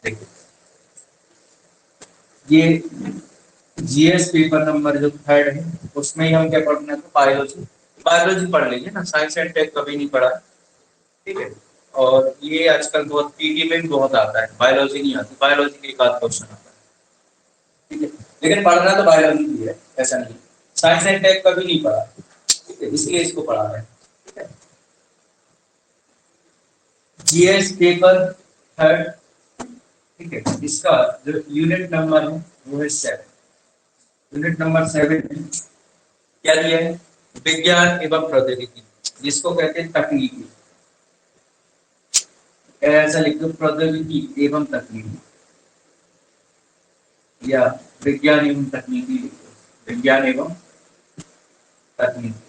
देखिए ये GS paper number जो थर्ड है उसमें ही हम क्या पढ़ना है, बायोलॉजी। बायोलॉजी पढ़ लीजिए ना, साइंस एंड टेक कभी नहीं पढ़ा, ठीक है। और ये आजकल बहुत पीटी में भी बहुत आता है, बायोलॉजी नहीं आती, बायोलॉजी के एक आध क्वेश्चन आता है, ठीक है। लेकिन पढ़ना तो बायोलॉजी भी है, ऐसा नहीं। साइंस एंड टेक कभी नहीं पढ़ा, ठीक है, इसलिए इसको पढ़ा रहे हैं, ठीक है। जीएस पेपर थर्ड, ठीक है। इसका जो यूनिट नंबर है वो है 7। यूनिट नंबर 7 है, क्या दिया है, विज्ञान एवं प्रौद्योगिकी, जिसको कहते हैं तकनीकी। ऐसा लिख दो, प्रौद्योगिकी एवं तकनीकी, या विज्ञान एवं तकनीकी लिख दो, विज्ञान एवं तकनीकी,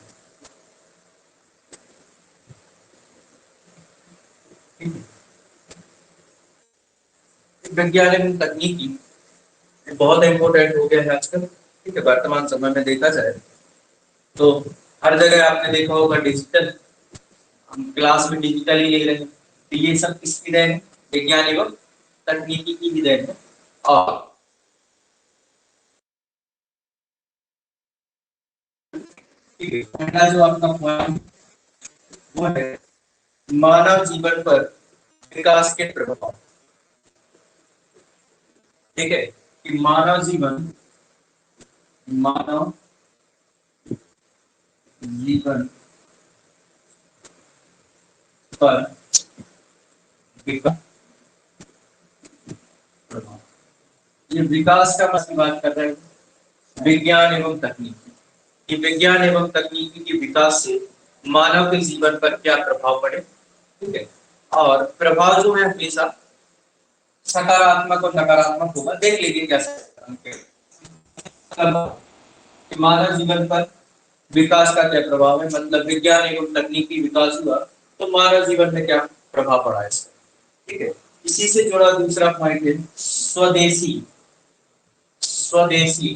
ठीक है। विज्ञान एवं तकनीकी बहुत इंपॉर्टेंट हो गया है आजकल, ठीक है। वर्तमान समय में देखा जाए तो हर जगह आपने देखा होगा डिजिटल, हम क्लास में डिजिटल ही ले रहे हैं, तो ये सब किसकी देन है, विज्ञान एवं तकनीकी की ही देन है। और ठीक है, पहला जो आपका पॉइंट वो है मानव जीवन पर विकास के प्रभाव, ठीक है। कि मानव जीवन पर विकास प्रभाव, ये विकास का मतलब बात कर रहे हैं विज्ञान एवं तकनीकी, कि विज्ञान एवं तकनीकी के विकास से मानव के जीवन पर क्या प्रभाव पड़े, ठीक है। और प्रभाव जो है हमेशा सकारात्मक और नकारात्मक होगा, देख लीजिए कैसे मानव जीवन पर विकास का क्या प्रभाव है, मतलब विज्ञान एवं तकनीकी विकास हुआ तो मानव जीवन में क्या प्रभाव पड़ा है इसका, ठीक है। इसी से जुड़ा दूसरा पॉइंट है स्वदेशी स्वदेशी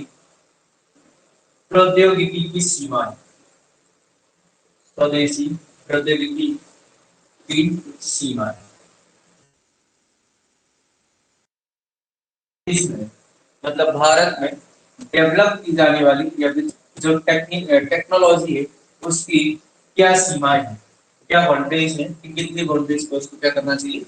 प्रौद्योगिकी की सीमाएं, स्वदेशी प्रौद्योगिकी की सीमाएं, इसमें मतलब भारत में डेवलप की जाने वाली या जो टेक्नोलॉजी है उसकी क्या सीमाएं हैं, क्या बाउंड्रीज है, कि कितनी बाउंड्रीज को उसको क्या करना चाहिए,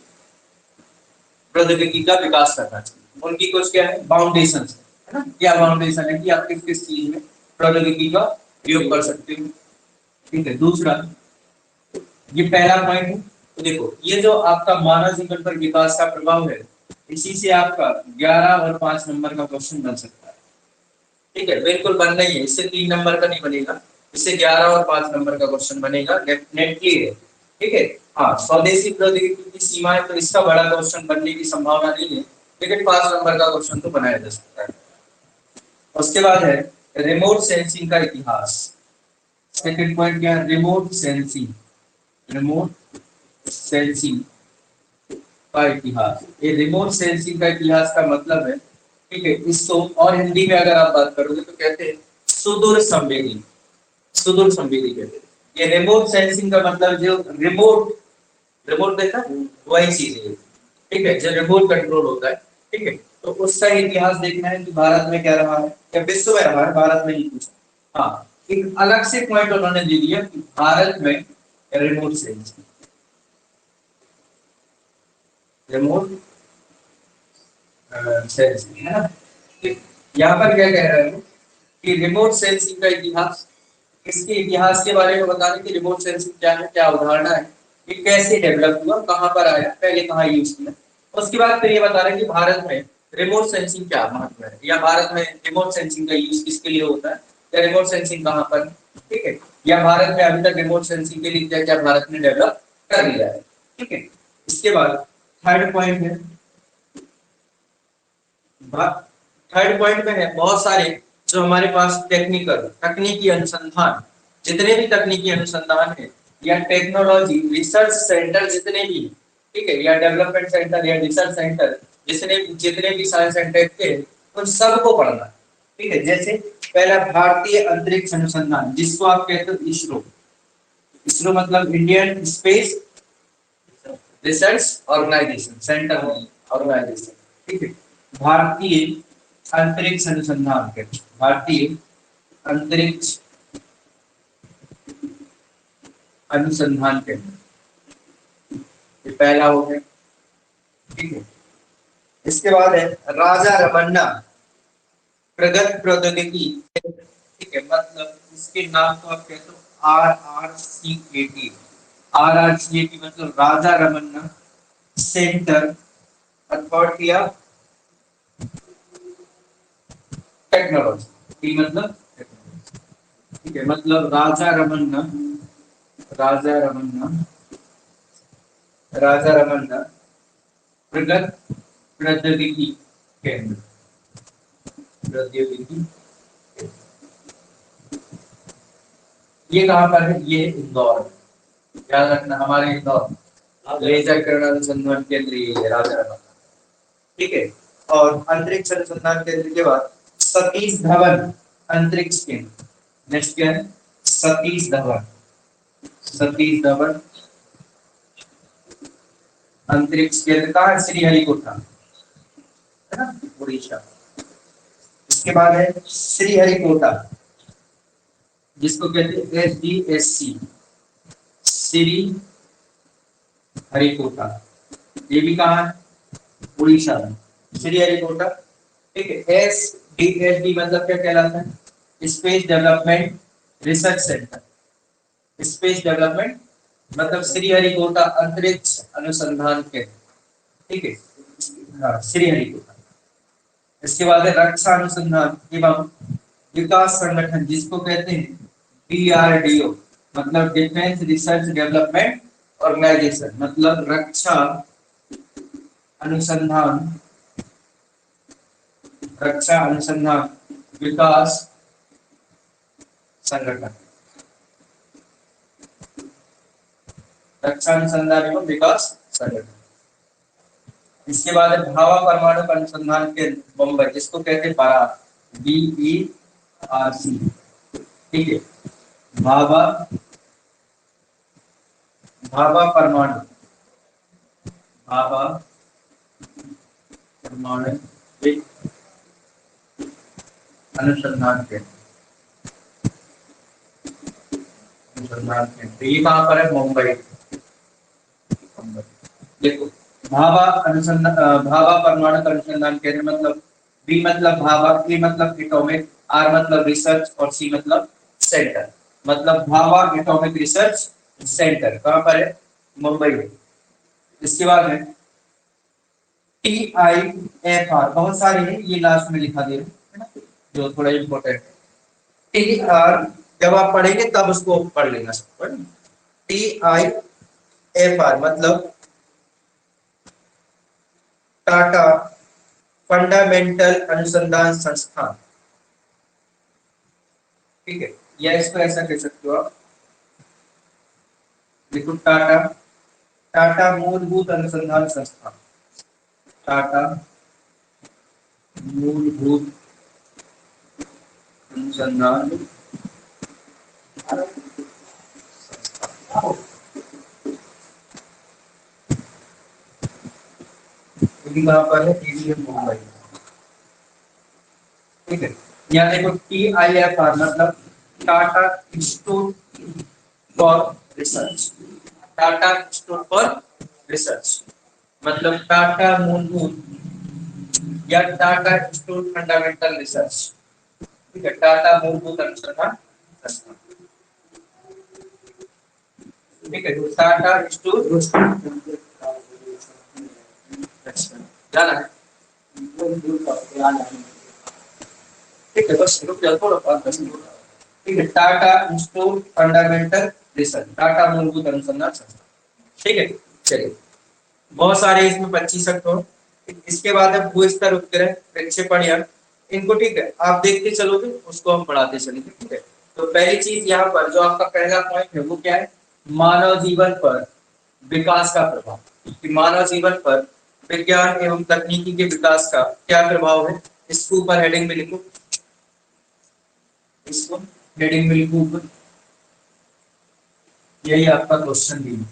प्रौद्योगिकी का विकास करना चाहिए। उनकी कुछ क्या है, बाउंडेशन है ना, क्या बाउंडेशन है कि आप किस किस चीज में प्रौद्योगिकी का उपयोग कर सकते हो, ठीक है। दूसरा, ये पहला पॉइंट है, तो देखो ये जो आपका मानव जीवन पर विकास का प्रभाव है, इसी से आपका 11 और 5 नंबर का क्वेश्चन बन सकता है, ठीक है। बिल्कुल बनना ही है, इससे 3 नंबर का नहीं बनेगा, इससे 11 और 5 नंबर का क्वेश्चन बनेगा डेफिनेटली है, ठीक है। हाँ, स्वदेशी प्रौद्योगिकी की सीमाएं, तो इसका बड़ा क्वेश्चन बनने की संभावना नहीं है, लेकिन 5 नंबर का क्वेश्चन तो बनाया जा सकता है। उसके बाद है रिमोट सेंसिंग का इतिहास। सेकंड पॉइंट क्या है, रिमोट सेंसिंग, रिमोट सेंसिंग का इतिहास। ये रिमोट सेंसिंग का इतिहास का मतलब है, ठीक है, इसको और हिंदी में अगर आप बात करोगे तो कहते हैं सुदूर संवेदी, सुदूर संवेदी कहते हैं। ये रिमोट सेंसिंग का मतलब जो रिमोट, रिमोट देखा वही चीज है, ठीक है, जो रिमोट कंट्रोल होता है, ठीक है। तो उसका इतिहास देखना है कि भारत में क्या रहा है या विश्व में रहा है, भारत में ही पूछा। हाँ, एक अलग से पॉइंट उन्होंने दे दिया कि भारत में रिमोट सेंसिंग, रिमोट सेंसिंग है ना। यहाँ पर क्या कह रहे हो कि रिमोट सेंसिंग का इतिहास, इसके इतिहास के बारे में बताने की, रिमोट सेंसिंग क्या है, क्या अवधारणा है, ये कैसे डेवलप हुआ, कहाँ पर आया, पहले कहाँ यूज किया। उसके बाद फिर ये बता रहे हैं कि भारत में रिमोट सेंसिंग क्या महत्व है, या भारत में रिमोट सेंसिंग का यूज किसके लिए होता है, या रिमोट सेंसिंग कहाँ पर, ठीक है, या भारत में अभी तक रिमोट सेंसिंग के लिए क्या क्या भारत ने डेवलप कर लिया है, ठीक है। इसके बाद थर्ड पॉइंट है, थर्ड पॉइंट में है बहुत सारे जो हमारे पास टेक्निकल तकनीकी अनुसंधान, जितने भी तकनीकी अनुसंधान है या टेक्नोलॉजी रिसर्च सेंटर जितने भी, ठीक है, या डेवलपमेंट सेंटर या रिसर्च सेंटर जितने जितने भी साइंस एंड टेक के, उन सबको पढ़ना, ठीक है। जैसे पहला भारतीय अंतरिक्ष अनुसंधान, जिसको आप कहते हो इसरो, इसरो मतलब Indian space research organisation, centre organisation, ठीक है। भारतीय अंतरिक्ष अनुसंधान केंद्र, भारतीय अंतरिक्ष अनुसंधान केंद्र, ये पहला हो गया। ठीक है। इसके बाद है राजा रमन्ना प्रगत प्रौद्योगिकी, ठीक है, मतलब इसके नाम को आप कहते हो RRCAT, RRCAT मतलब Raja Ramanna centre authority of technology, मतलब technology। ठीक है, मतलब राजा रमन्ना राजा रमन्ना प्रगत प्रौद्योगिकी केंद्र, प्रौद्योगिकी, ये कहाँ पर है? ये इंदौर, याद रखना हमारे इंदौर लेजर किरण अनुसंधान केंद्र ये है, राजा रमन्ना। ठीक है। और अंतरिक्ष अनुसंधान केंद्र के बाद सतीश धवन अंतरिक्ष केंद्र, नेक्स्ट क्या है? सतीश धवन, सतीश धवन अंतरिक्ष केंद्र कहाँ है? श्रीहरिकोटा, है ना, उड़ीसा। इसके बाद है श्रीहरिकोटा, जिसको कहते हैं SDSC, श्री हरिकोटा, ये भी कहाँ है? उड़ीसा में, श्रीहरिकोटा। ठीक है। SDSD मतलब क्या कहलाता है? Space development research centre, space development मतलब श्रीहरिकोटा अंतरिक्ष अनुसंधान केंद्र। ठीक है, हाँ, श्रीहरिकोटा। इसके बाद है रक्षा अनुसंधान एवं विकास संगठन, जिसको कहते हैं DRDO, मतलब डिफेंस रिसर्च डेवलपमेंट ऑर्गेनाइजेशन, मतलब रक्षा अनुसंधान, रक्षा अनुसंधान विकास संगठन, रक्षा अनुसंधान एवं विकास संगठन। इसके बाद है भाभा परमाणु अनुसंधान केंद्र मुंबई, जिसको कहते हैं बारात, BERC। ठीक है, भाभा भाभा परमाणु, भाभा परमाणु अनुसंधान केंद्र, अनुसंधान केंद्र ये कहाँ पर है? मुंबई, मुंबई। देखो, भाभा अनुसंधान, भाभा परमाणु अनुसंधान केंद्र मतलब बी मतलब भाभा, ए मतलब एटॉमिक, आर मतलब रिसर्च और सी मतलब सेंटर, मतलब भाभा एटॉमिक रिसर्च सेंटर कहाँ पर है? मुंबई में। इसके बाद है TIFR, बहुत सारे हैं, ये लास्ट में लिखा दे रहे है ना, जो थोड़ा इम्पोर्टेंट है। TR जब आप पढ़ेंगे तब उसको पढ़ लेना सब। TIFR मतलब टाटा फंडामेंटल अनुसंधान संस्थान। ठीक है, या इसको ऐसा कह सकते हो आप, देखो टाटा, टाटा मूलभूत अनुसंधान संस्थान, टाटा मूलभूत अनुसंधान, कहाँ पर है? TDM मुंबई। ठीक है, यहाँ देखो TIFR मतलब Tata institute for research, Tata institute for research मतलब टाटा मूलभूत या टाटा इंस्टीट्यूट फंडामेंटल रिसर्च। ठीक है, टाटा मूलभूत अनुसंधान संस्थान। ठीक है, तो टाटा इंस्टीट्यूट जाना है। ठीक है, बस रुक जाओ थोड़ा 5-10 मिनट। ठीक है, Tata institute fundamental research, Tata मूलभूत अनुसंधान संस्थान। ठीक है, चलिए, बहुत सारे इसमें 25 अंक हो। इसके बाद है भू स्तर उपग्रह प्रक्षेपण यंत्र, इनको ठीक है आप देखते चलोगे, उसको हम पढ़ाते चलेंगे। ठीक है, तो पहली चीज यहाँ पर जो आपका पहला पॉइंट है वो क्या है? मानव जीवन पर विकास का प्रभाव, कि मानव जीवन पर विज्ञान एवं तकनीकी के विकास का क्या प्रभाव है, इसको ऊपर हेडिंग में लिखो, इसको हेडिंग में लिखो ऊपर, यही आपका क्वेश्चन भी है।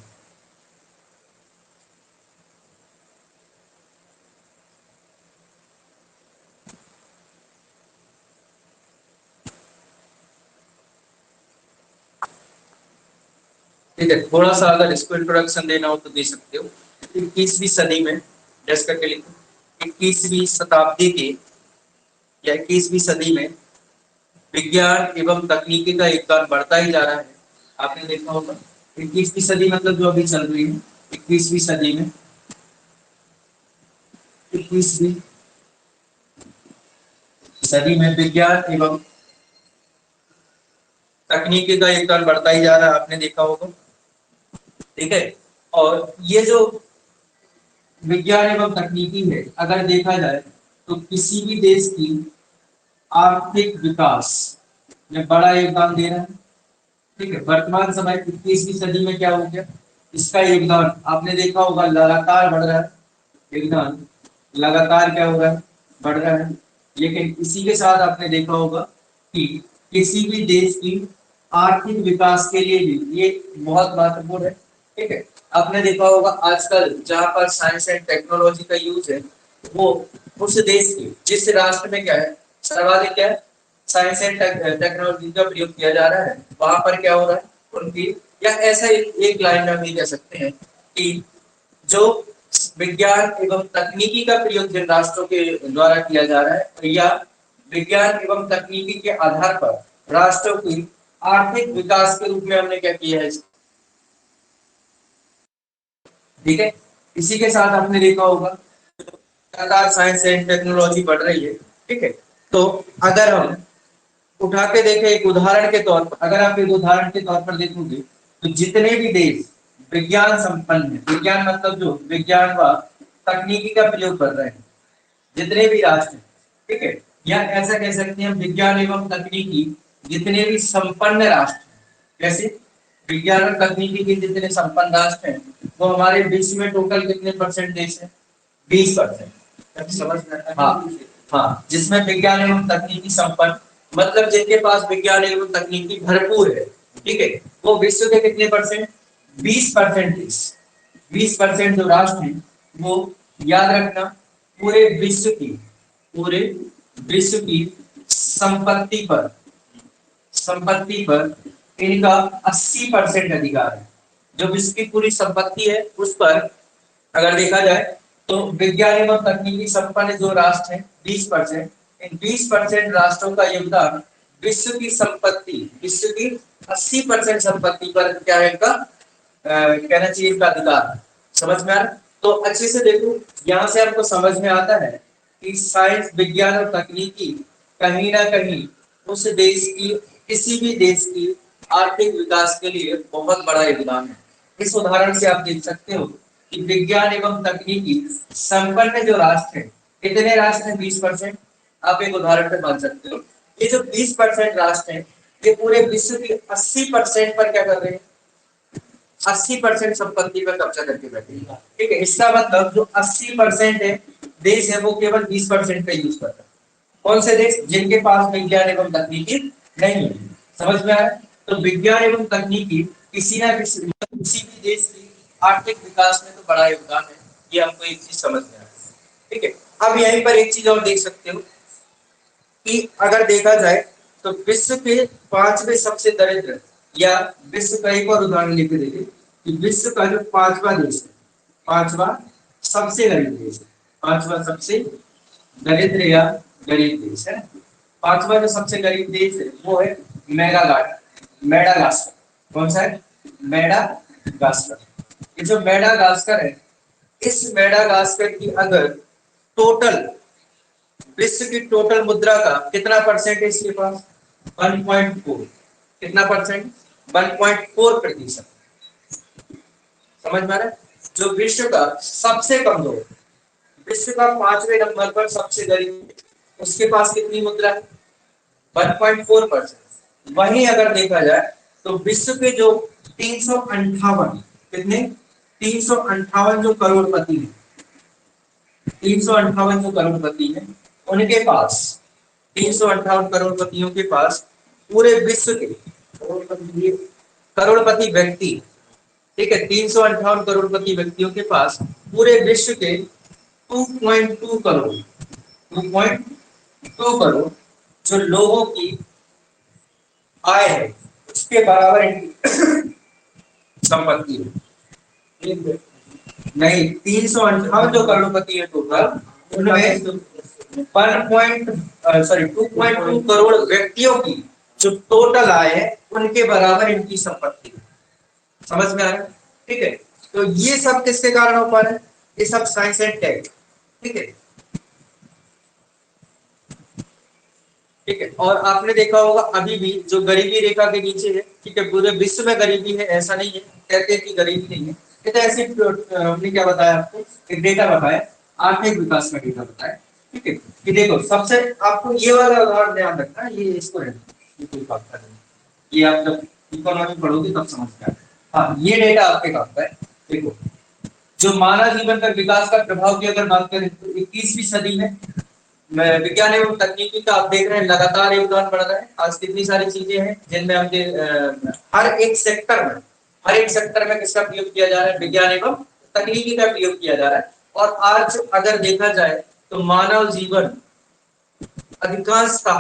ठीक है, थोड़ा सा अगर इसको इंट्रोडक्शन देना हो तो दे सकते हो। 21वीं सदी में जैसे करके लिखो, 21वीं शताब्दी के या 21वीं सदी में विज्ञान एवं तकनीकी का योगदान बढ़ता ही जा रहा है। आपने देखा होगा 21वीं सदी मतलब जो अभी चल रही है, 21वीं सदी में 21वीं सदी में विज्ञान एवं तकनीकी का योगदान बढ़ता ही जा रहा है, आपने देखा होगा। ठीक है, और ये जो विज्ञान एवं तकनीकी है, अगर देखा जाए तो किसी भी देश की आर्थिक विकास में बड़ा योगदान दे रहा है। ठीक है, वर्तमान समय 21वीं सदी में क्या हो गया, इसका योगदान आपने देखा होगा लगातार बढ़ रहा है, योगदान लगातार क्या हो रहा है, बढ़ रहा है। लेकिन इसी के साथ आपने देखा होगा कि किसी भी देश की आर्थिक विकास के लिए भी ये बहुत महत्वपूर्ण है। ठीक है, आपने देखा होगा आजकल जहां पर साइंस एंड टेक्नोलॉजी का यूज है, वो उस देश की जिस राष्ट्र में क्या है, सर्वाधिक क्या है, साइंस एंड टेक्नोलॉजी का प्रयोग किया जा रहा है, वहां पर क्या हो रहा है उनकी, या ऐसा एक लाइन में हम ये कह सकते हैं कि जो विज्ञान एवं तकनीकी का प्रयोग जिन राष्ट्रों के द्वारा किया जा रहा है, या विज्ञान एवं तकनीकी के आधार पर राष्ट्रों की आर्थिक विकास के रूप में हमने क्या किया है। ठीक है, इसी के साथ आपने देखा होगा लगातार साइंस एंड टेक्नोलॉजी बढ़ रही है। ठीक है, तो अगर हम उठा के देखें एक उदाहरण के तौर पर, अगर आप एक उदाहरण के तौर पर देखोगे तो जितने भी देश विज्ञान संपन्न है, विज्ञान मतलब जो विज्ञान व तकनीकी का प्रयोग कर रहे हैं, जितने भी राष्ट्र, ठीक है, या ऐसा कह सकते हैं विज्ञान एवं तकनीकी जितने भी संपन्न राष्ट्र, जैसे विज्ञान और तकनीकी के जितने संपन्न राष्ट्र हैं, वो हमारे विश्व में टोटल कितने परसेंट देश है, 20%। समझ में आता है? हाँ हाँ, जिसमें विज्ञान एवं तकनीकी संपन्न मतलब जिनके पास विज्ञान एवं तकनीकी भरपूर है, ठीक है, वो विश्व के कितने परसेंट, 20% देश। 20% जो राष्ट्र हैं वो, याद रखना, पूरे विश्व की, पूरे विश्व की संपत्ति पर इनका 80% अधिकार है। जो विश्व की पूरी संपत्ति है उस पर अगर देखा जाए तो विज्ञान एवं तकनीकी संपन्न जो राष्ट्र हैं 20%, इन 20% राष्ट्रों का योगदान विश्व की संपत्ति, विश्व की 80% संपत्ति पर क्या है इनका, कहना चाहिए इनका अधिकार। समझ में आ रहा है? तो अच्छे से देखो, यहाँ से आपको समझ में आता है कि साइंस, विज्ञान और तकनीकी कहीं ना कहीं उस देश की, किसी भी देश की आर्थिक विकास के लिए बहुत बड़ा योगदान है। इस उदाहरण से आप देख सकते हो कि विज्ञान एवं तकनीकी संपन्न जो राष्ट्र है, कितने राष्ट्र हैं, 20%। आप एक उदाहरण पे मान सकते हो, ये जो 20% राष्ट्र हैं, ये पूरे विश्व की 80% पर क्या कर रहे हैं, 80% संपत्ति पर कब्जा करके बैठे हैं। ठीक है, इसका मतलब जो 80% है देश है, वो केवल 20% का यूज करता है। कौन से देश, जिनके पास विज्ञान एवं तकनीकी नहीं है। समझ में आया? तो विज्ञान एवं तकनीकी किसी ना किसी भी देश की आर्थिक विकास में तो बड़ा योगदान है। ये आपको एक चीज समझ में आया। ठीक है, अब यहीं पर एक चीज और देख सकते हो कि अगर देखा जाए तो विश्व के 5वें सबसे दरिद्र, या विश्व का एक और उदाहरण लेके देखें कि विश्व का जो 5वां देश है, 5वां सबसे गरीब देश है, 5वां सबसे दरिद्र या गरीब देश है, 5वां जो सबसे गरीब देश है वो है मेडागास्कर। कौन सा है, मेडागास्कर। ये जो मेडागास्कर है, इस मेडागास्कर की अगर टोटल, विश्व की टोटल मुद्रा का कितना परसेंट है इसके पास, 1.4। कितना परसेंट, 1.4%। समझ में आ रहा है? जो विश्व का सबसे कमजोर, विश्व का 5वें नंबर पर सबसे गरीब, उसके पास कितनी मुद्रा है, 1.4%। वहीं अगर देखा जाए तो विश्व के जो 358, कितने, 358 जो करोड़पति है, 358 जो करोड़पति है, उनके पास, 358 करोड़पतियों के पास पूरे विश्व के करोड़पति व्यक्ति, ठीक है, 358 करोड़पति व्यक्तियों के पास पूरे विश्व के 2.2 करोड़, 2.2 करोड़ जो लोगों की आय है, उसके बराबर इनकी संपत्ति है। नहीं, 358 जो करोड़पति है टोटल, उनमें 2.2 करोड़ व्यक्तियों की जो टोटल आय है उनके बराबर इनकी संपत्ति है। समझ में आ रहा है? ठीक है, तो ये सब किसके कारण हो पा रहा है? ये सब साइंस एंड टेक। ठीक है, ठीक है। और आपने देखा होगा अभी भी जो गरीबी रेखा के नीचे है, ठीक है, पूरे विश्व में गरीबी है ऐसा नहीं है, कहते हैं कि गरीबी नहीं है, ये तो ऐसे हमने क्या बताया आपको, एक डेटा बताया, आर्थिक विकास का डेटा बताया। ठीक है, कि देखो सबसे आपको ये वाला उदाहरण ध्यान रखना है, ये इसको रहना, ये कोई बात कर नहीं, ये आप जब इकोनॉमी पढ़ोगे तब समझ में आएगा। हाँ, ये डेटा आपके काम का है। देखो, जो मानव जीवन पर विकास का प्रभाव की अगर बात करें तो 21वीं सदी में विज्ञान एवं तकनीकी का आप देख रहे हैं लगातार योगदान बढ़ रहा है। आज कितनी सारी चीजें हैं जिनमें हम हर एक सेक्टर में किसका प्रयोग किया जा रहा है? विज्ञान एवं तकनीकी का प्रयोग किया जा रहा है। और आज अगर देखा जाए तो मानव जीवन अधिकांशतः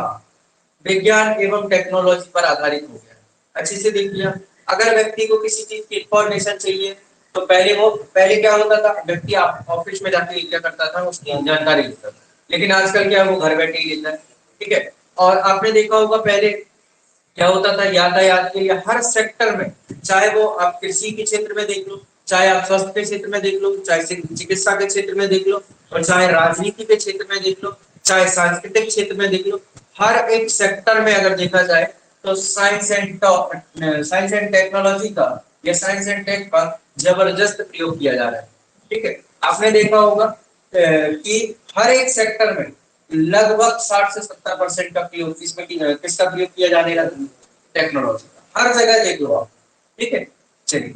विज्ञान एवं टेक्नोलॉजी पर आधारित हो गया है। अच्छे से देखिए, अगर व्यक्ति को किसी चीज की इंफॉर्मेशन चाहिए तो पहले क्या होता था, व्यक्ति ऑफिस में जाके क्या करता था, उसकी जानकारी लेता था, लेकिन आजकल क्या है, वो घर बैठे ही लेता है। ठीक है, और आपने देखा होगा पहले क्या होता था, यातायात के लिए हर सेक्टर में, चाहे वो आप कृषि के क्षेत्र में देख लो, चाहे आप स्वास्थ्य के क्षेत्र में देख लो, चाहे चिकित्सा के क्षेत्र में देख लो, और चाहे राजनीति के क्षेत्र में देख लो, चाहे सांस्कृतिक क्षेत्र में देख लो, हर एक सेक्टर में अगर देखा जाए तो साइंस एंड टेक्नोलॉजी का या साइंस एंड टेक का जबरदस्त प्रयोग किया जा रहा है। ठीक है, आपने देखा होगा कि हर एक सेक्टर में लगभग 60 से 70% का प्रयोग इसमें किसका प्रयोग किया जाने लगा? टेक्नोलॉजी का। हर जगह देख लो आप। ठीक है, चलिए,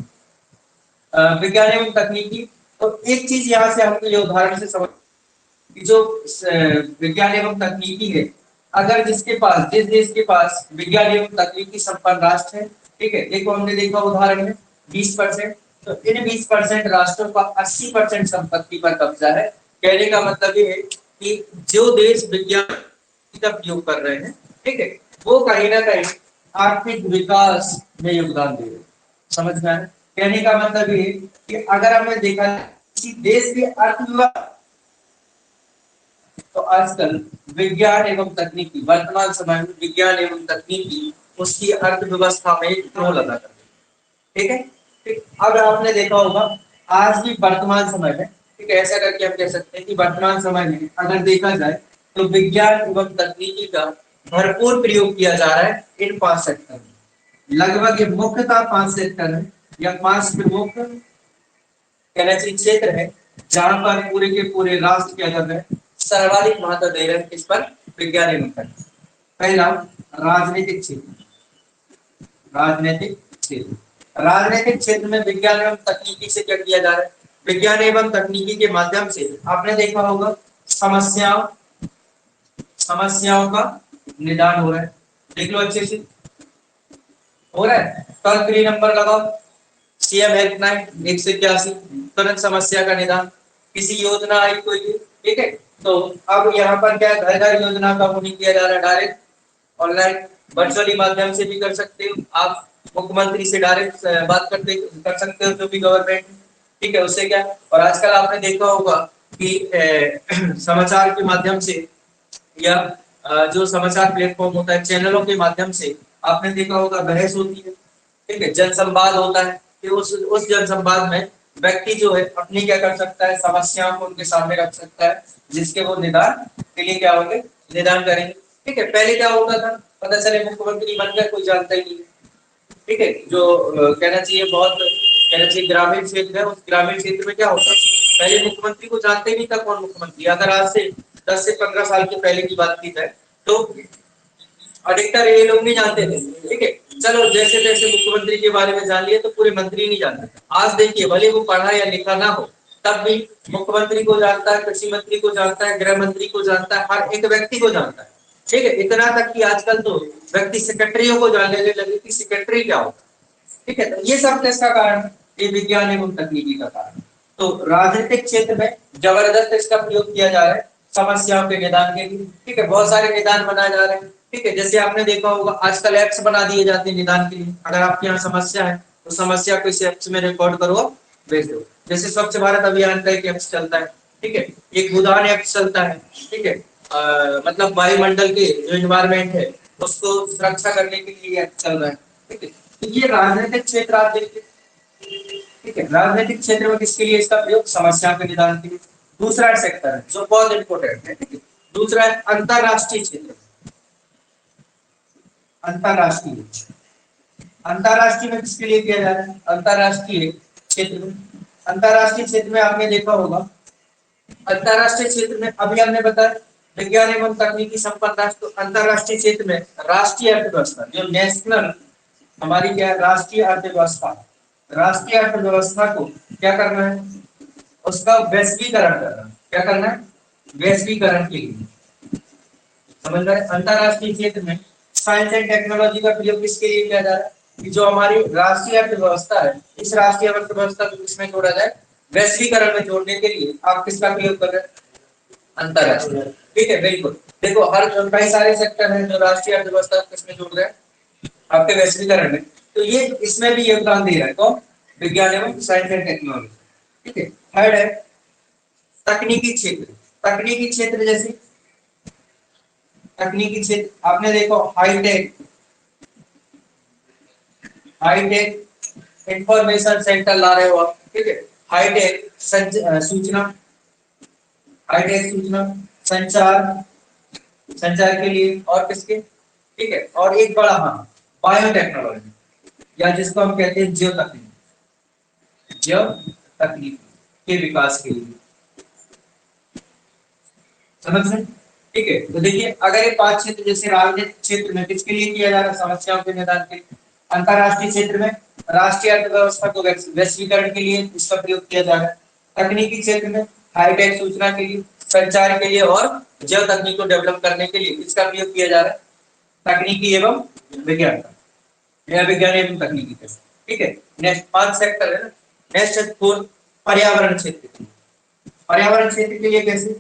विज्ञान एवं तकनीकी, तो एक चीज यहाँ से हमको ये उदाहरण से समझ कि जो विज्ञान एवं तकनीकी है, अगर जिस देश के पास विज्ञान एवं तकनीकी संपन्न राष्ट्र है, ठीक है, देखो हमने देखा उदाहरण में 20%, तो इन 20% राष्ट्रों का 80% संपत्ति पर कब्जा है। कहने का मतलब ये है कि जो देश विज्ञान का प्रयोग कर रहे हैं, ठीक है, वो कहीं ना कहीं आर्थिक विकास में योगदान दे रहे हैं। समझ में आया? कहने का मतलब ये कि अगर हमने देखा किसी देश की अर्थव्यवस्था, तो आजकल विज्ञान एवं तकनीकी, वर्तमान समय में विज्ञान एवं तकनीकी उसकी अर्थव्यवस्था में रोल अदा कर रही है। ठीक है, ठीक। अब आपने देखा होगा आज भी वर्तमान समय में, ठीक है, ऐसा करके हम कह सकते हैं कि वर्तमान समय में अगर देखा जाए तो विज्ञान एवं तकनीकी का भरपूर प्रयोग किया जा रहा है इन 5 सेक्टर में। लगभग ये मुख्यतः 5 सेक्टर है या 5 प्रमुख कहना चाहिए क्षेत्र है जहां पर पूरे के पूरे राष्ट्र क्या कर रहे हैं, सर्वाधिक महत्व दे रहे हैं किस पर? विज्ञान एवं तकनीकी। पहला, राजनीतिक क्षेत्र। राजनीतिक क्षेत्र में विज्ञान एवं तकनीकी से क्या किया जा रहा है? विज्ञान एवं तकनीकी के माध्यम से आपने देखा होगा समस्याओं का निदान हो रहा है। देख लो अच्छे से हो रहा है। टोल फ्री नंबर लगाओ, सीएम हेल्पलाइन 181, तुरंत समस्या का निदान। किसी योजना आई कोई, ठीक है, तो अब यहाँ पर क्या घर घर योजना का वो नहीं किया जा रहा, डायरेक्ट ऑनलाइन वर्चुअली माध्यम से भी कर सकते हो आप, मुख्यमंत्री से डायरेक्ट बात कर सकते हो जो भी गवर्नमेंट, ठीक है, उससे क्या। और आजकल आपने देखा होगा कि समाचार के माध्यम से या जो समाचार प्लेटफॉर्म होता है चैनलों के माध्यम से आपने देखा होगा बहस होती है, ठीक है, जनसंवाद होता है कि उस जनसंवाद में व्यक्ति जो है अपनी क्या कर सकता है, समस्याओं को उनके सामने रख सकता है, जिसके वो निदान के लिए क्या होंगे, निदान करेंगे। ठीक है, पहले क्या होता था, पता चले मुख्यमंत्री बन गए, कोई जानता ही नहीं। ठीक है, जो कहना चाहिए ग्रामीण क्षेत्र है, उस ग्रामीण क्षेत्र में क्या होता, पहले मुख्यमंत्री को जानते ही नहीं था कौन मुख्यमंत्री। अगर आज से 10 से 15 साल के पहले की बात की जाए तो अधिकतर ये लोग नहीं जानते थे। ठीक है, चलो जैसे जैसे मुख्यमंत्री के बारे में जान लिए तो पूरे मंत्री नहीं जानते। आज देखिए, भले वो पढ़ा या लिखा ना हो, तब भी मुख्यमंत्री को जानता है, कृषि मंत्री को जानता है, गृह मंत्री को जानता है, हर एक व्यक्ति को जानता है। ठीक है, इतना तक कि आजकल तो व्यक्ति सेक्रेटरियों को जानने लगे कि सेक्रेटरी क्या होता है। ठीक है, तो ये सब किसका कारण है? ये विज्ञान एवं तकनीकी का कारण। तो राजनीतिक क्षेत्र में जबरदस्त इसका प्रयोग किया जा रहा है समस्याओं के निदान के लिए। ठीक है, बहुत सारे निदान बनाए जा रहे हैं। ठीक है, जैसे आपने देखा होगा आजकल ऐप्स बना दिए जाते हैं निदान के लिए। अगर आपके यहाँ समस्या है तो समस्या को इस एप्स में रिकॉर्ड करो, भेज दो। जैसे स्वच्छ भारत अभियान का एक एप्स चलता है, ठीक है, एक भूदान एप्स चलता है, ठीक है, मतलब वायुमंडल के जो एनवायरमेंट है उसको सुरक्षा करने के लिए एप्स चल रहा है, ठीक है। तो ये राजनीतिक क्षेत्र आप देखिए, ठीक है, राजनीतिक क्षेत्र में किसके लिए इसका प्रयोग, समस्या के निदान के लिए। दूसरा सेक्टर है जो बहुत इंपॉर्टेंट है, ठीक है, दूसरा है अंतरराष्ट्रीय क्षेत्र। अंतरराष्ट्रीय, अंतरराष्ट्रीय में किसके लिए किया जा रहा है, अंतरराष्ट्रीय क्षेत्र में। अंतरराष्ट्रीय क्षेत्र में आपने देखा होगा, अंतरराष्ट्रीय क्षेत्र में अभी हमने बताया विज्ञान एवं तकनीकी संपन्न राष्ट्र। तो अंतरराष्ट्रीय क्षेत्र में राष्ट्रीय अर्थव्यवस्था, जो नेशनल हमारी क्या है, राष्ट्रीय अर्थव्यवस्था, राष्ट्रीय अर्थव्यवस्था को क्या करना है, उसका वैश्वीकरण करना। क्या करना है, वैश्वीकरण के लिए, समझ रहे हैं। अंतरराष्ट्रीय क्षेत्र में साइंस एंड टेक्नोलॉजी का प्रयोग किसके लिए किया जा रहा है, कि जो हमारी राष्ट्रीय अर्थव्यवस्था है, इस राष्ट्रीय अर्थव्यवस्था को किसमें जोड़ा जाए, वैश्वीकरण में जोड़ने के लिए आप किसका प्रयोग कर रहे हैं, अंतरराष्ट्रीय, ठीक है, बिल्कुल। देखो हर कई सारे सेक्टर हैं जो राष्ट्रीय अर्थव्यवस्था को किसमें जोड़ रहे हैं, आपके वैश्वीकरण में। तो ये इसमें भी योगदान दे रहा है कौन, विज्ञान एवं साइंस एंड टेक्नोलॉजी, ठीक है। थर्ड है तकनीकी क्षेत्र। तकनीकी क्षेत्र जैसे तकनीकी क्षेत्र आपने देखो हाईटेक, हाईटेक इंफॉर्मेशन सेंटर ला रहे हो आप, ठीक है, हाईटेक सूचना, हाईटेक सूचना संचार, संचार के लिए और किसके, ठीक है। और एक बड़ा हाँ बायोटेक्नोलॉजी, या जिसको हम कहते हैं जियो तकनीक, जियो तकनीक के विकास के लिए, समझ रहे, ठीक है। तो देखिए अगर ये 5 क्षेत्र जैसे राजनीतिक क्षेत्र में किसके लिए किया जा रहा है, समस्याओं के निदान के लिए। अंतरराष्ट्रीय क्षेत्र में राष्ट्रीय अर्थव्यवस्था को वैश्वीकरण के लिए इसका प्रयोग किया जा रहा है। तकनीकी क्षेत्र में हाईटेक सूचना के लिए, संचार के लिए और जैव तकनीक को डेवलप करने के लिए इसका प्रयोग किया जा रहा है, तकनीकी एवं विज्ञान का, या विज्ञान एवं तकनीकी का, ठीक है। नेक्स्ट 5 सेक्टर है ना। नेक्स्ट है 4 पर्यावरण क्षेत्र। पर्यावरण क्षेत्र के लिए कैसे,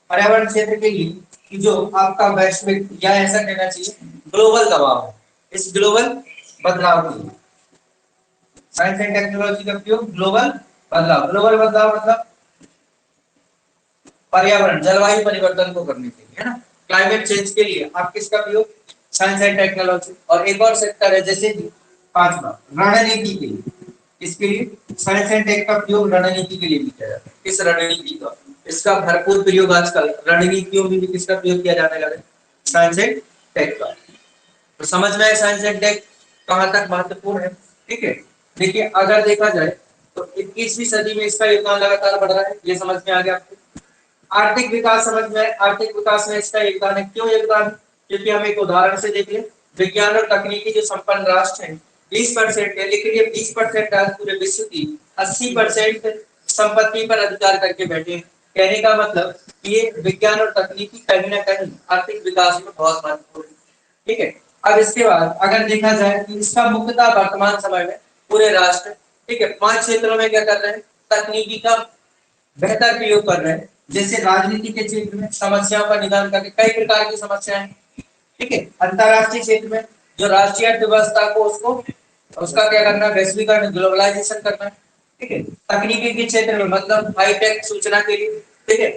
पर्यावरण क्षेत्र के लिए कि जो आपका वैश्विक या ऐसा कहना चाहिए ग्लोबल दबाव है, इस ग्लोबल बदलाव के लिए साइंस एंड टेक्नोलॉजी का प्रयोग ग्लोबल बदलाव, ग्लोबल बदलाव मतलब पर्यावरण जलवायु परिवर्तन को करने के लिए, है ना, क्लाइमेट चेंज के लिए आप किसका प्रयोग, साइंस एंड टेक्नोलॉजी। और एक और सेक्टर है जैसे 5वां रणनीति के लिए, इसके लिए साइंस एंड टेक का प्रयोग रणनीति के लिए भी किया जाता है। इस रणनीति का, इसका भरपूर प्रयोग आजकल रणनीतियों में भी किसका प्रयोग किया जाने लगा है, साइंस एंड टेक का। तो समझ में आए साइंस एंड टेक कहां तक महत्वपूर्ण है, ठीक है। देखिए अगर देखा जाए तो 21वीं सदी में इसका योगदान लगातार बढ़ रहा है, ये समझ में आ गया आपको। आर्थिक विकास समझ में आए, आर्थिक विकास में इसका योगदान है। क्यों योगदान, क्योंकि हम एक उदाहरण से देख लें, विज्ञान और तकनीकी जो संपन्न राष्ट्र हैं 20% है, लेकिन ये 20% आज पूरे विश्व की 80% संपत्ति पर अधिकार करके बैठे हैं। कहने का मतलब ये विज्ञान और तकनीकी कहीं ना कहीं आर्थिक विकास में बहुत महत्वपूर्ण है, ठीक है। अब इसके बाद अगर देखा जाए कि इसका मुख्यतः वर्तमान समय में पूरे राष्ट्र, ठीक है, 5 क्षेत्रों में क्या कर रहे हैं, तकनीकी का बेहतर प्रयोग कर रहे हैं। जैसे राजनीति के क्षेत्र में समस्याओं का निदान करके, कई प्रकार की समस्याएं, ठीक है। अंतरराष्ट्रीय क्षेत्र में जो राष्ट्रीय अर्थव्यवस्था को उसको उसका क्या करना, वैश्वीकरण ग्लोबलाइजेशन करना, ठीक है। तकनीकी के क्षेत्र में मतलब हाईटेक सूचना के लिए, ठीक है,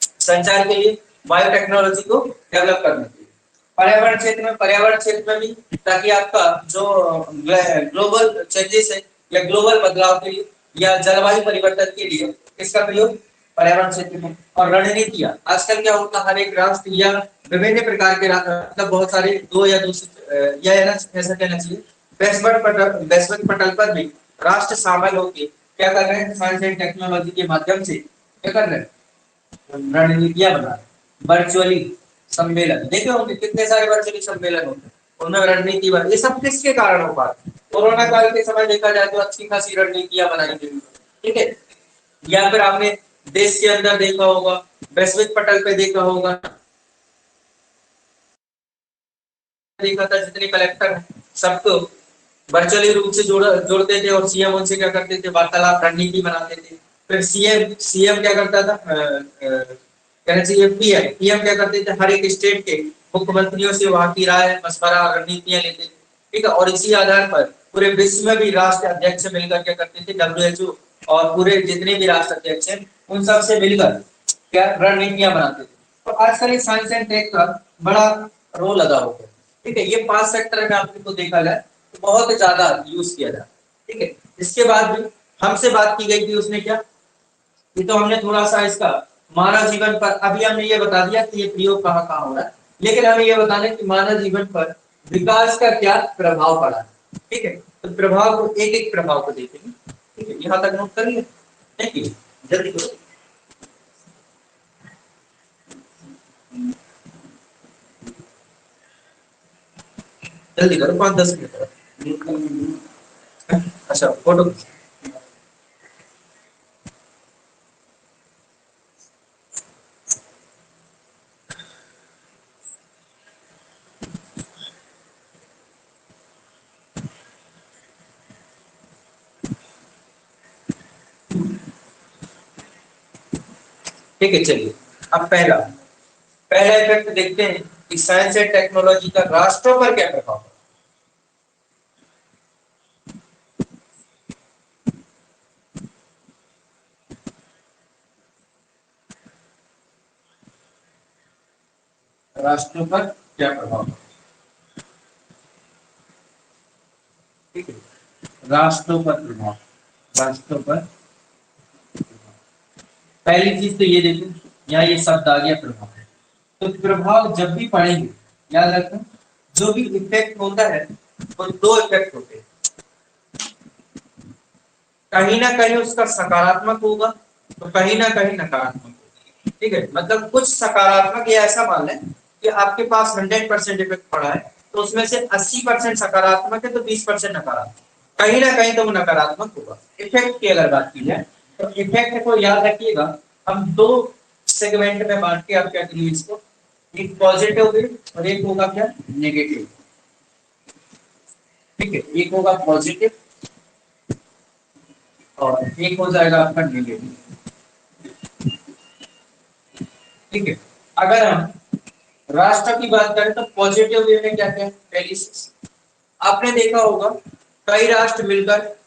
संचार के लिए, बायोटेक्नोलॉजी को डेवलप करने के लिए। पर्यावरण क्षेत्र में, पर्यावरण क्षेत्र में भी ताकि आपका जो ग्लोबल चेंजेस है या ग्लोबल बदलाव के लिए या जलवायु परिवर्तन के लिए इसका प्रयोग पर्यावरण क्षेत्र में। और रणनीतियां, आजकल क्या होता है हर एक राष्ट्र या विभिन्न प्रकार के मतलब बहुत सारे दो या या ऐसा कहना चाहिए वैश्विक पटल पर भी राष्ट्र शामिल होकर क्या कर रहे हैं, साइंस एंड टेक्नोलॉजी के माध्यम से क्या कर रहे हैं, रणनीतियां बना रहे हैं। वर्चुअली सम्मेलन देखे होंगे, कितने सारे वर्चुअली सम्मेलन होते हैं, उनमें रणनीति बन, ये सब किसके कारण हो पाता है, कोरोना काल के समय देखा जाए तो अच्छी खासी रणनीतियां बनाई गई, ठीक है। या फिर आपने देश के अंदर देखा होगा, वैश्विक पटल पे देखा होगा, देखा था जितने कलेक्टर हैं सबको वर्चुअली रूप से जोड़ते थे और सीएम उनसे क्या करते थे, वार्तालाप रणनीति बनाते थे। फिर सीएम क्या करता था, कहना चाहिए पीएम क्या करते थे, हर एक स्टेट के मुख्यमंत्रियों से वहां की राय मशवरा रणनीतियां लेते थे, ठीक है। और इसी आधार पर पूरे विश्व में भी राष्ट्र अध्यक्ष मिलकर क्या करते थे, WHO और पूरे जितने भी राष्ट्र अध्यक्ष हैं उन सब से मिलकर क्या रणनीतियां बनाते थे। तो आजकल इस साइंस एंड टेक का बड़ा रोल लगा हो गया। ठीक है, ये 5 सेक्टर में आपको देखा जाए तो बहुत ज्यादा यूज किया जाता है। ठीक है, इसके बाद भी हमसे बात की गई थी, उसने क्या, ये तो हमने थोड़ा सा इसका मानव जीवन पर अभी हमने ये बता दिया कि ये प्रयोग कहाँ कहाँ हो रहा है, लेकिन हमें ये बताना है कि मानव जीवन पर विकास का क्या प्रभाव पड़ा है। ठीक है, तो प्रभाव को एक एक प्रभाव को देखेंगे। ठीक है, यहाँ तक नोट करिए। थैंक यू, जल्दी करो, जल्दी करो, 5-10 मिनट। अच्छा, फोटो। ठीक है, चलिए अब पहला पहला इफेक्ट देखते हैं कि साइंस एंड टेक्नोलॉजी का राष्ट्रों पर क्या प्रभाव है। राष्ट्रों पर क्या प्रभाव है। ठीक है, राष्ट्रों पर प्रभाव, राष्ट्रों पर। पहली चीज तो ये देखो, यहाँ ये शब्द आ गया प्रभाव। तो प्रभाव जब भी पड़ेंगे याद रखना, जो भी इफेक्ट होता है वो 2 इफेक्ट होते हैं, कहीं ना कहीं उसका सकारात्मक होगा तो कहीं ना कहीं नकारात्मक होगा। ठीक है, मतलब कुछ सकारात्मक, ये ऐसा मान लें कि आपके पास 100% इफेक्ट पड़ा है तो उसमें से 80% सकारात्मक है तो 20% नकारात्मक, कहीं ना कहीं तो वो नकारात्मक होगा। इफेक्ट की अगर बात की जाए तो इफेक्ट को याद रखिएगा, हम 2 सेगमेंट में बांट के आप क्या करिए इसको, एक पॉजिटिव वे और एक होगा क्या, नेगेटिव। ठीक है, एक होगा पॉजिटिव और एक हो जाएगा आपका नेगेटिव। ठीक है, अगर हम राष्ट्र की बात करें तो पॉजिटिव वे में क्या क्या है, पहली चीज आपने देखा होगा, कई राष्ट्र मिलकर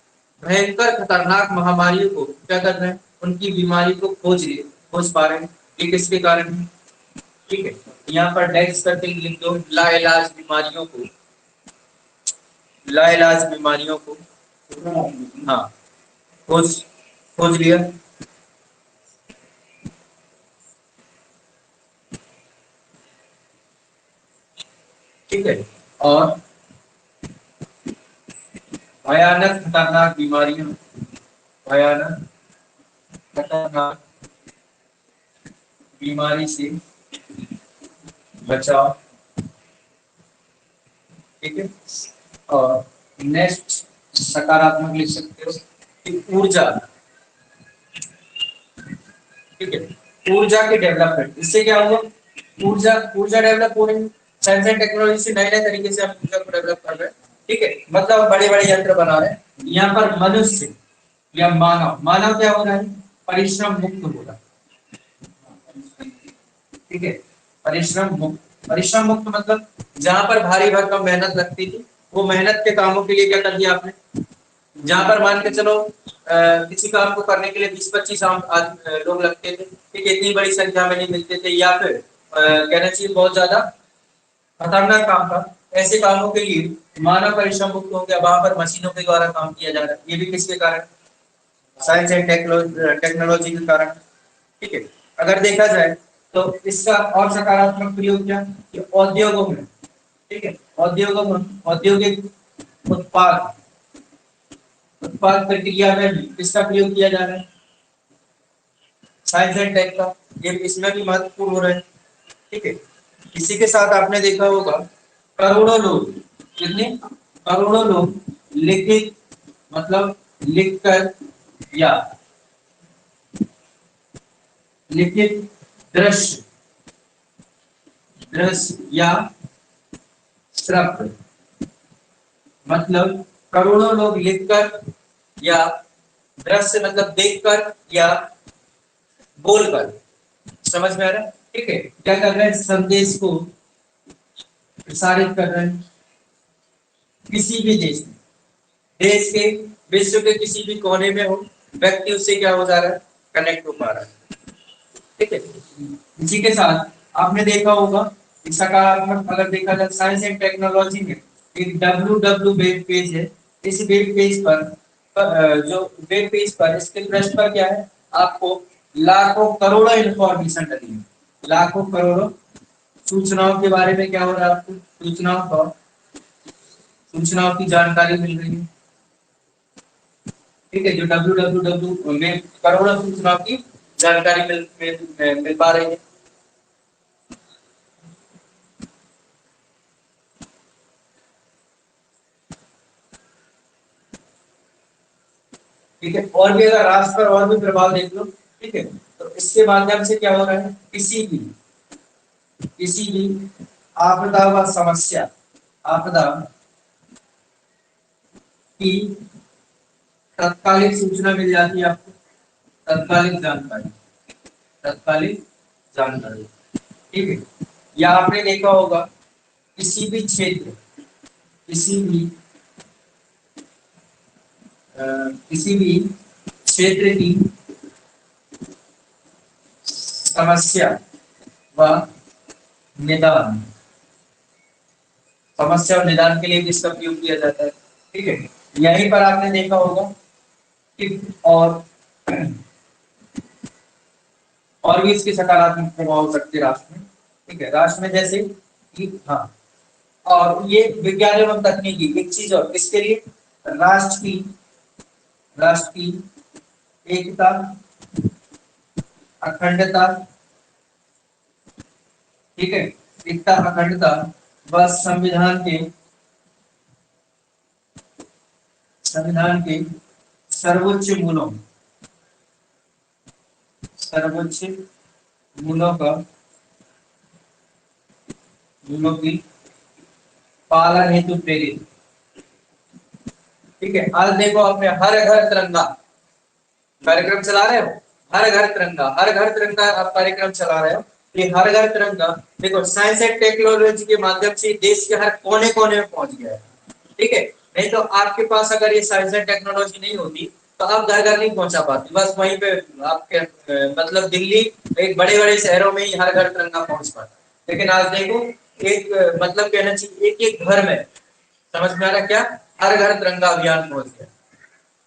भयंकर खतरनाक महामारियों को क्या कर रहे हैं, उनकी बीमारी को खोज पा रहे हैं। ये किसके कारण है। ठीक है, यहाँ पर डेस्क करके लिख दो, लाइलाज बीमारियों को, लाइलाज बीमारियों को, हाँ, खोज खोज लिया। ठीक है, और भयानक खतरनाक बीमारियों, भयानक खतरनाक बीमारी से बचाव। ठीक है, और नेक्स्ट सकारात्मक लिख सकते हो कि ऊर्जा। ठीक है, ऊर्जा की डेवलपमेंट, इससे क्या हुआ, ऊर्जा ऊर्जा डेवलप हो रही है। साइंस एंड टेक्नोलॉजी से नए नए तरीके से हम ऊर्जा को डेवलप कर रहे हैं। ठीक है, मतलब बड़े बड़े यंत्र बना रहे हैं। यहाँ पर मनुष्य या मानव, मानव क्या हो रहा है, परिश्रम मुक्त हो रहा है। ठीक है, परिश्रम मुक्त मतलब जहां पर भारी भरकम मेहनत लगती थी, वो मेहनत के कामों के लिए क्या कर दिया आपने, जहां पर मान के चलो किसी काम को करने के लिए 20-25 लोग लगते थे, ठीक है, इतनी बड़ी संख्या में नहीं मिलते थे, या फिर कहना चाहिए बहुत ज्यादा खतरनाक काम था, ऐसे कामों के लिए मानव परिश्रम मुक्त हो गया, वहां पर मशीनों के द्वारा काम किया जा रहा है। ये भी किसके कारण, साइंस एंड टेक्नोलॉजी के कारण। ठीक है, अगर देखा जाए तो इसका और सकारात्मक प्रयोग क्या, कि औद्योगों में, ठीक है, औद्योगों में औद्योगिक उत्पाद उत्पाद प्रक्रिया में भी किसका प्रयोग किया जा रहा है, साइंस एंड टेक का, ये इसमें भी महत्वपूर्ण हो रहा है। ठीक है, इसी के साथ आपने देखा होगा करोड़ों लोग, कितने करोड़ों लोग लिखित मतलब लिखकर या लिखित दृश्य दृश्य या श्रव्य, मतलब करोड़ों लोग लिखकर या दृश्य मतलब देखकर या बोलकर, समझ में आ रहा है। ठीक है, क्या कर रहे हैं, संदेश को प्रसारित कर रहे हैं किसी भी देश में। देश के, विश्व के किसी भी कोने में हो, व्यक्ति उससे क्या हो जा रहा है, कनेक्ट हो पा रहा है। ठीक है, इसी के साथ आपने देखा होगा कि सकारात्मक अगर देखा जाए साइंस एंड टेक्नोलॉजी में एक www वेब पेज है। इस वेब पेज पर जो वेब पेज पर इसके पृष्ठ पर क्या है, आपको लाखों करोड़ों इंफॉर्मेशन डली है, लाखों करोड़ों सूचनाओं के बारे में क्या हो रहा है, आपको सूचनाओं की जानकारी मिल रही है। ठीक है, जो www में करोड़ों सूचनाओं की जानकारी मिल पा रही है। ठीक है, और भी अगर राष्ट्र पर और भी प्रभाव देख लो, ठीक है, तो इसके माध्यम से क्या हो रहा है, किसी भी आपदा व समस्या, आपदा की तत्कालिक सूचना मिल जाती है आपको, तत्कालिक जानकारी, तत्कालिक जानकारी। ठीक है, या आपने देखा होगा किसी भी क्षेत्र, किसी भी किसी भी क्षेत्र की समस्या व निदान, समस्या और निदान के लिए भी इसका प्रयोग किया जाता है। ठीक है, यहीं पर आपने देखा होगा कि और भी इसके सकारात्मक प्रभाव हो सकते हैं राष्ट्र में। ठीक है, राष्ट्र में जैसे कि हाँ, और ये विज्ञान एवं तकनीकी एक चीज और इसके लिए राष्ट्र की एकता, अखंडता, ठीक है, एकता अखंडता व संविधान के सर्वोच्च मूलों का मूलों की पालन हेतु प्रेरित। ठीक है, आज देखो आपने हर घर तिरंगा कार्यक्रम चला रहे हो, हर घर तिरंगा आप कार्यक्रम चला रहे हो। ये हर घर तिरंगा देखो साइंस एंड टेक्नोलॉजी के माध्यम से देश के हर कोने कोने में पहुंच गया है। ठीक है, नहीं तो आपके पास अगर ये साइंस एंड टेक्नोलॉजी नहीं होती तो आप घर घर नहीं पहुंचा पाते, बस वहीं पे आपके मतलब दिल्ली एक बड़े बड़े शहरों में ही हर घर तिरंगा पहुंच पाता। लेकिन आज देखो एक मतलब कहना चाहिए एक एक घर में, समझ में आ रहा क्या, हर घर तिरंगा अभियान पहुंच गया।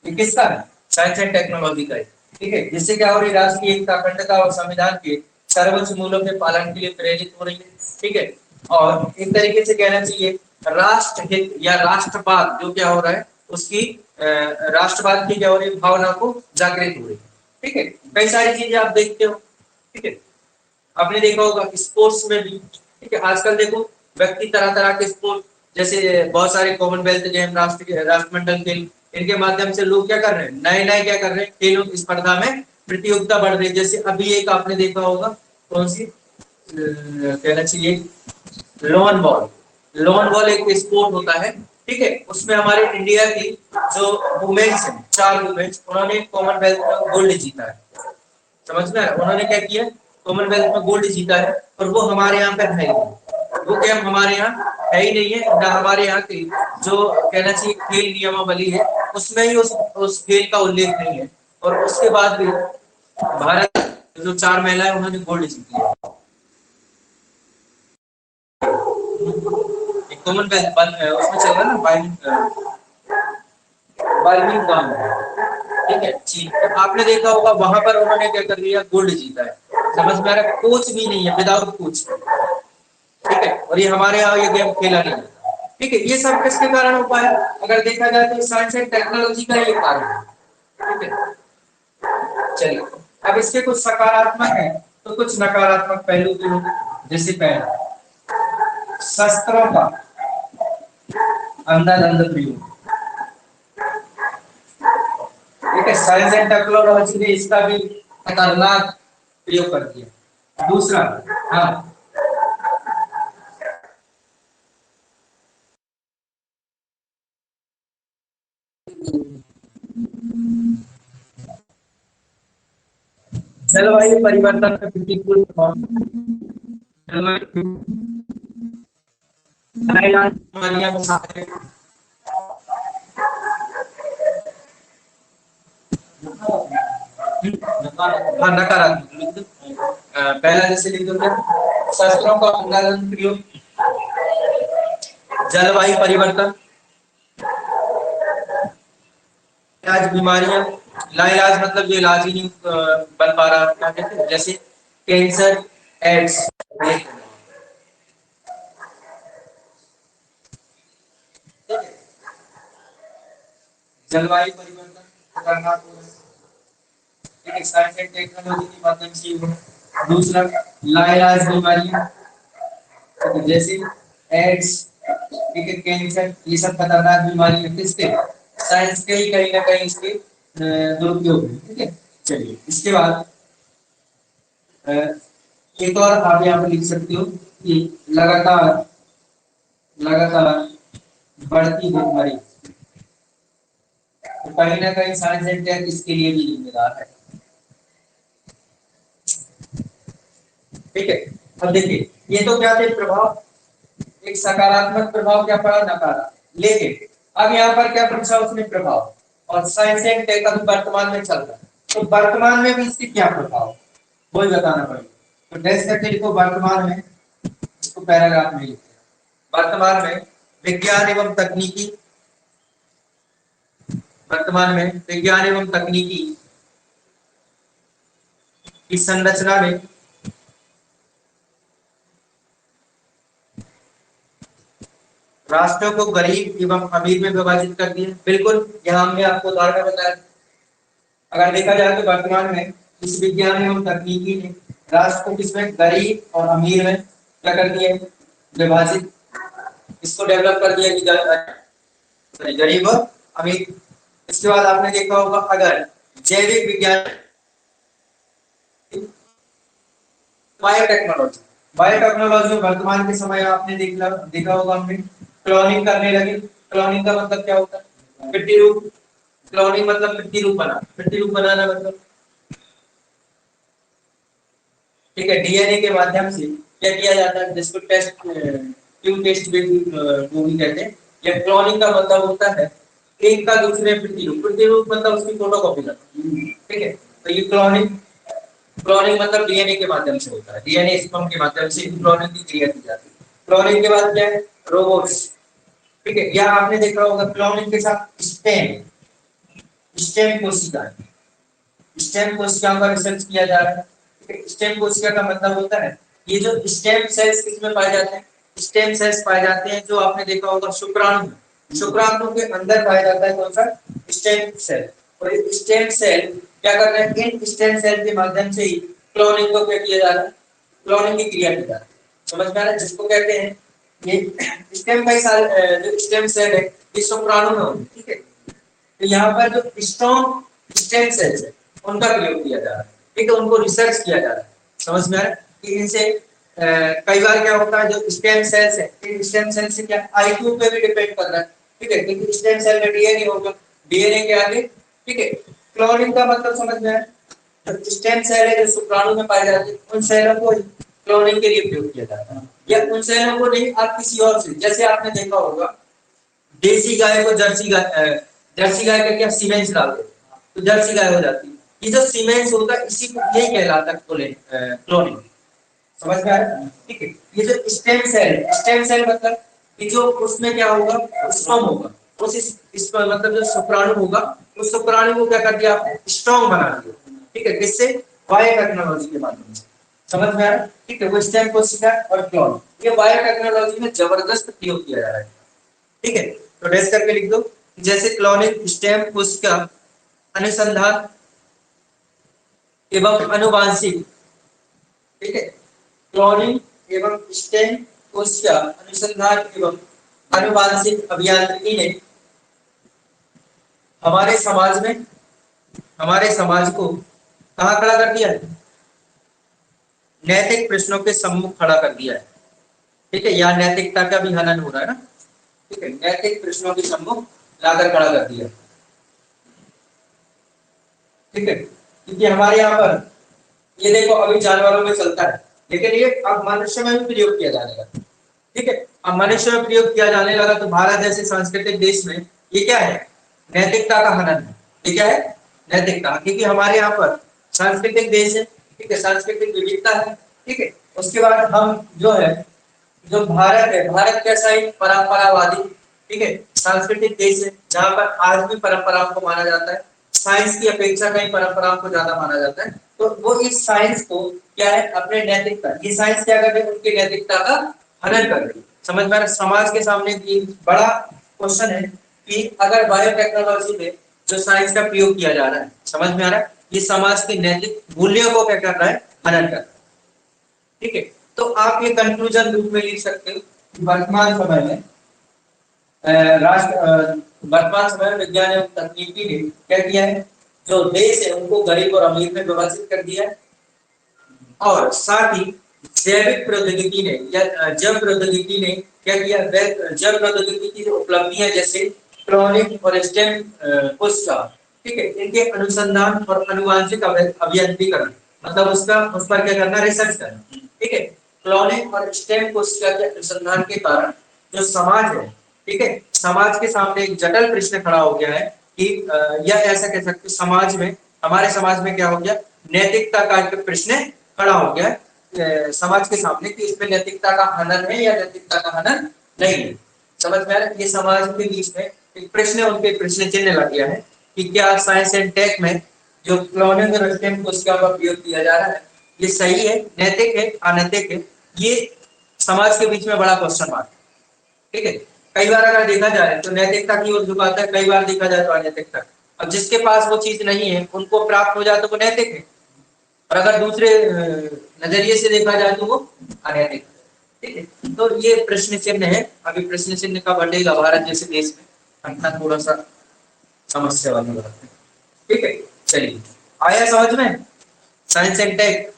ये किसका है, साइंस एंड टेक्नोलॉजी का है। ठीक है, जिससे क्या हो रही है, राष्ट्र की एकता अखंडता और संविधान के सर्वोच्च मूल्यों के पालन के लिए प्रेरित हो रही है। ठीक है, और एक तरीके से कहना चाहिए राष्ट्र हित या राष्ट्रवाद जो क्या हो रहा है उसकी राष्ट्रवाद की क्या हो रही है, भावना को जागृत हो रही है। ठीक है, कई सारी चीजें आप देखते हो। ठीक है, आपने देखा होगा स्पोर्ट्स में भी। ठीक है, आजकल देखो व्यक्ति तरह तरह के स्पोर्ट, जैसे बहुत सारे कॉमनवेल्थ गेम, राष्ट्रमंडल खेल, इनके माध्यम से लोग क्या कर रहे हैं, नए नए क्या कर रहे हैं, खेलों की स्पर्धा में प्रतियोगिता बढ़ रही है। जैसे अभी एक आपने देखा होगा कौन सी कहना चाहिए, लॉन बॉल एक स्पोर्ट होता है। ठीक है, उसमें हमारे इंडिया की जो वुमेन्स है, 4 वुमेन्स, उन्होंने कॉमनवेल्थ में गोल्ड जीता है। समझ में उन्होंने क्या किया, कॉमनवेल्थ में गोल्ड जीता है, और वो हमारे यहाँ पे है ही नहीं। वो गेम हमारे यहाँ है ही नहीं है ना, हमारे यहाँ की जो कहना चाहिए खेल नियमावली है उसमें ही उस खेल का उल्लेख नहीं है। और उसके बाद भी भारत जो 4 महिलाएं उन्होंने गोल्ड जीती है। कॉमनवेल्थ उसमें चल रहा है ना, बर्मिंघम। ठीक है, चीन, तो आपने देखा होगा वहां पर उन्होंने क्या कर लिया, गोल्ड जीता है। समझ में आ रहा है, कोच भी नहीं है, विदाउट कोच। ठीक है, और ये हमारे यहाँ ये गेम खेला नहीं है। ठीक है, ये सब किसके कारण हो पाया, अगर देखा जाए तो साइंस एंड टेक्नोलॉजी का ये कारण है। ठीक है, चलिए अब इसके कुछ सकारात्मक है तो कुछ नकारात्मक पहलू भी होंगे। जैसे पहला, शस्त्रों का अंधाधुंध प्रयोग। ठीक है, साइंस एंड टेक्नोलॉजी ने इसका भी खतरनाक प्रयोग कर दिया। दूसरा, हाँ, जलवायु परिवर्तन का प्रतिकूल प्रभाव। जलवायु बीमारियां, हाँ नकारात्मक लिख दो। पहला जैसे लिख दो क्या, शस्त्रों का अंधाधुंध प्रयोग, जलवायु परिवर्तन, इलाज बीमारियां, लाइलाज मतलब जो इलाज ही नहीं बन पा रहा, क्या कहते हैं, जैसे कैंसर, एड्स। जलवायु परिवर्तन खतरनाक हो रहा है, साइंस एंड टेक्नोलॉजी के माध्यम से हो रहा है। दूसरा लाइलाज बीमारियां, जैसे एड्स, ठीक है, कैंसर, ये सब खतरनाक बीमारी है किसके, साइंस के ही कहीं ना कहीं इसके दुरुपयोग है। ठीक है, चलिए इसके बाद अ, एक और आप यहाँ पर लिख सकते हो कि लगातार लगातार बढ़ती बीमारी, तो कहीं ना कहीं साइंस एंड टेक इसके लिए भी जिम्मेदार है। ठीक है, अब देखिए ये तो क्या थे प्रभाव, एक सकारात्मक प्रभाव क्या पड़ा, नकारात्मक, लेकिन अब यहाँ पर क्या पूछा उसने, प्रभाव, और साइंस एंड टेक अभी वर्तमान में चल रहा है, तो वर्तमान में भी इसके क्या प्रभाव, वही बताना पड़ेगा। तो डैश करके लिखो वर्तमान में, इसको पैराग्राफ में लिखो, वर्तमान में विज्ञान एवं तकनीकी, वर्तमान में विज्ञान एवं तकनीकी की संरचना में राष्ट्रों को गरीब एवं अमीर में विभाजित कर दिया। बिल्कुल, यहाँ हमने आपको उदाहरण बताया, अगर देखा जाए तो वर्तमान में इस विज्ञान एवं तकनीकी ने राष्ट्र को किसमें, गरीब और अमीर में क्या कर दिया, विभाजित, इसको डेवलप कर दिया कि गरीब और अमीर। इसके बाद आपने देखा होगा अगर जैविक विज्ञान, बायोटेक्नोलॉजी, बायोटेक्नोलॉजी में वर्तमान के समय आपने देखा होगा हमने क्लोनिंग करने लगे। क्लोनिंग का मतलब क्या होता है, मिट्टी रूप, क्लोनिंग मतलब मिट्टी रूप बना, मिट्टी रूप बनाना मतलब, ठीक है, डीएनए के माध्यम से क्या किया जाता है, जिसको टेस्ट ट्यूब टेस्ट वो भी कहते हैं। या क्लोनिंग का मतलब होता है एक का दूसरे प्रतिरूप, प्रतिरूप मतलब उसकी फोटोकॉपी करना। ठीक है, तो ये क्लोनिंग, क्लोनिंग मतलब डीएनए के माध्यम से होता है, डीएनए स्पर्म के माध्यम से क्लोनिंग की क्रिया की जाती है। क्लोनिंग के बाद क्या है, रोबोट्स। ठीक है, या आपने देखा होगा क्लोनिंग के साथ स्टेम, स्टेम कोशिका, स्टेम कोशिकाओं का रिसर्च किया जा रहा है। ठीक है, स्टेम कोशिका का मतलब होता है ये जो स्टेम सेल्स किसमें पाए जाते हैं, स्टेम सेल्स पाए जाते हैं जो आपने देखा होगा शुक्राणु, शुक्राणु के अंदर पाया जाता है कौन सा, स्टेम सेल। और ये स्टेम सेल क्या कर रहे हैं, इन स्टेम सेल के माध्यम से ही क्लोनिंग को क्या किया जा रहा है, क्लोनिंग की क्रिया की जा रही है। समझ में आ रहा है, जिसको कहते हैं ये स्टेम का जो स्टेम सेल है ये शुक्राणु में होते हैं। ठीक है, तो यहाँ पर जो स्ट्रॉन्ग स्टेम सेल्स है उनका प्रयोग किया जा रहा है। ठीक है, उनको रिसर्च किया जा रहा है। समझ में आ रहा है कि इनसे कई बार क्या होता है, जो स्टेम सेल्स है इन स्टेम सेल से क्या आईक्यू पे भी डिपेंड कर रहा है। ठीक है, क्योंकि स्टेम सेल में डीएनए होगा, डीएनए के आगे, ठीक है, क्लोनिंग का मतलब समझ में आया, तो स्टेम सेल है जो शुक्राणु में पाए जाते हैं उन सेलों को क्लोनिंग के लिए प्रयोग किया जाता है। या उन सेलों को नहीं, आप किसी और से, जैसे आपने देखा होगा देसी गाय को जर्सी गाय का क्या सीमेंस डाल दो तो जर्सी गाय हो जाती है। ये जो सीमेंस होता है इसी को यही कहलाता है क्लोनिंग। समझ में आ रहा है, ठीक है। ये जो स्टेम सेल मतलब कि जो उसमें क्या होगा, स्पर्म होगा, उस इस मतलब जो शुक्राणु होगा उस शुक्राणु को क्या कर दिया आपने, स्ट्रॉन्ग बना दिया। ठीक है, किससे, बायोटेक्नोलॉजी के माध्यम से। समझ में आ रहा है, ठीक है। वो स्टेम कोशिका और क्लोन ये बायोटेक्नोलॉजी में जबरदस्त प्रयोग किया जा रहा है। ठीक है, तो डेस करके लिख दो, जैसे क्लोनिंग, स्टेम कोशिका अनुसंधान एवं अनुवांशिक, ठीक है, क्लोनिंग एवं स्टेम कोशिका अनुसंधान एवं अनुवांशिक अभियांत्रिकी ने हमारे समाज में, हमारे समाज को कहाँ खड़ा कर दिया है, नैतिक प्रश्नों के सम्मुख खड़ा कर दिया है। ठीक है, यहाँ नैतिकता का भी हनन हो रहा है ना। ठीक है, नैतिक प्रश्नों के सम्मुख लाकर खड़ा कर दिया। ठीक है, क्योंकि हमारे यहाँ पर ये देखो अभी जानवरों में चलता है लेकिन ये अब मनुष्य में भी प्रयोग किया जाने लगा। ठीक है, अब मनुष्य में प्रयोग किया जाने लगा तो भारत जैसे सांस्कृतिक देश में ये क्या है, नैतिकता का हनन है। ये क्या है, नैतिकता, क्योंकि हमारे यहाँ पर सांस्कृतिक देश है, ठीक है, सांस्कृतिक विविधता है, ठीक है। उसके बाद हम जो है, जो भारत है, भारत कैसा है, परंपरावादी, ठीक है, सांस्कृतिक देश है, जहाँ पर आज भी परंपराओं को माना जाता है, साइंस की अपेक्षा कहीं परंपराओं को ज्यादा माना जाता है। तो वो इस साइंस को क्या है, अपने नैतिकता, ये साइंस क्या कर रही है, उनकी नैतिकता का हनन कर रही है। समझ में आ रहा है? समाज के सामने एक बड़ा क्वेश्चन है कि अगर बायोटेक्नोलॉजी में जो साइंस का प्रयोग किया जा रहा है, समझ में आ रहा है, ये समाज के नैतिक मूल्यों को क्या कर रहा है, हनन कर रहा है, ठीक है। तो आप ये कंक्लूजन रूप में लिख सकते हो कि वर्तमान समय में वर्तमान समय में विज्ञान एवं तकनीकी ने क्या किया है, जो देश है उनको गरीब और अमीर में विभाजित कर दिया है, और साथ ही जैविक प्रौद्योगिकी ने या जैव प्रौद्योगिकी ने क्या किया, जैव प्रौद्योगिकी की जो उपलब्धियां जैसे क्लोनिंग और स्टेम कोशिका, ठीक है, इनके अनुसंधान और अनुवांशिक अभियांत्रिकरण, मतलब उसका उस पर क्या करना, रिसर्च करना, ठीक है। क्लोनिंग और स्टेम कोशिका के अनुसंधान के कारण जो समाज है, ठीक है, समाज के सामने एक जटिल प्रश्न खड़ा हो गया है कि या ऐसा कह सकते समाज में, हमारे समाज में क्या हो गया, नैतिकता का एक प्रश्न खड़ा हो गया है समाज के सामने कि इसमें नैतिकता का हनन है या नैतिकता का हनन नहीं है। समझ में आ रहा है? ये समाज के बीच में एक प्रश्न, उनके प्रश्न चिन्ह लग गया है कि क्या साइंस एंड टेक में जो क्लोनिंग और स्टेम कोशिका का प्रयोग किया जा रहा है, ये सही है, नैतिक है, अनैतिक है, ये समाज के बीच में बड़ा क्वेश्चन मार्क है, ठीक है। कई बार अगर देखा जाए तो नैतिकता की ओर झुकाता है, कई बार देखा जाए तो अनैतिकता। अब जिसके पास वो चीज नहीं है, उनको प्राप्त हो जाए तो वो नैतिक है, और अगर दूसरे नजरिए से देखा जाए तो वो अनैतिक है, ठीक है। तो ये प्रश्न चिन्ह है, अभी प्रश्न चिन्ह का बढ़ेगा भारत जैसे देश में, अन्यथा थोड़ा सा समस्या वाली बात है, ठीक है। चलिए, आया समझ में साइंस एंड टेक।